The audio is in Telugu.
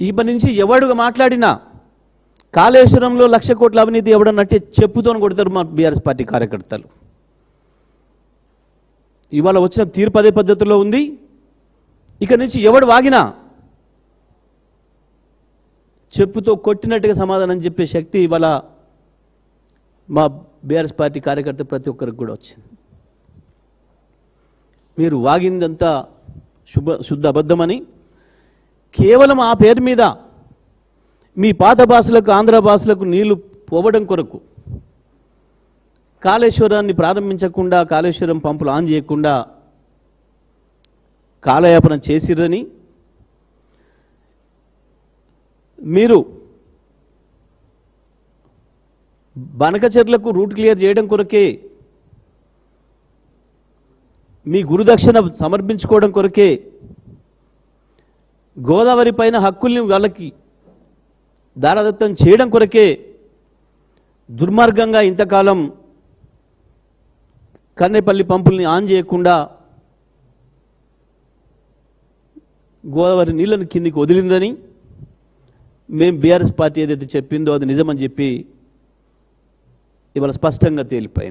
ఈ పని నుంచి ఎవడుగా మాట్లాడినా కాళేశ్వరంలో 1,00,000 కోట్ల అవినీతి ఎవడన్నట్టే చెప్పుతోని కొడతారు మా బీఆర్ఎస్ పార్టీ కార్యకర్తలు. ఇవాళ వచ్చిన తీర్పు అదే పద్ధతిలో ఉంది. ఇక నుంచి ఎవడు వాగినా చెప్పుతో కొట్టినట్టుగా సమాధానం చెప్పే శక్తి ఇవాళ మా బీఆర్ఎస్ పార్టీ కార్యకర్త ప్రతి ఒక్కరికి కూడా వచ్చింది. మీరు వాగిందంతా శుద్ధ అబద్ధమని, కేవలం ఆ పేరు మీద మీ పాత భాషలకు ఆంధ్ర భాషలకు నీళ్లు పోవడం కొరకు కాళేశ్వరాన్ని ప్రారంభించకుండా, కాళేశ్వరం పంపులు ఆన్ చేయకుండా కాలయాపన చేసిర్రని, మీరు బనకచెర్లకు రూట్ క్లియర్ చేయడం కొరకే, మీ గురుదక్షిణ సమర్పించుకోవడం కొరకే, గోదావరి పైన హక్కుల్ని వాళ్ళకి దారాదత్తం చేయడం కొరకే దుర్మార్గంగా ఇంతకాలం కన్నేపల్లి పంపుల్ని ఆన్ చేయకుండా గోదావరి నీళ్లను కిందికి వదిలిందని మేము బీఆర్ఎస్ పార్టీ ఏదైతే చెప్పిందో అది నిజమని చెప్పి ఇవాళ స్పష్టంగా తేలిపోయింది.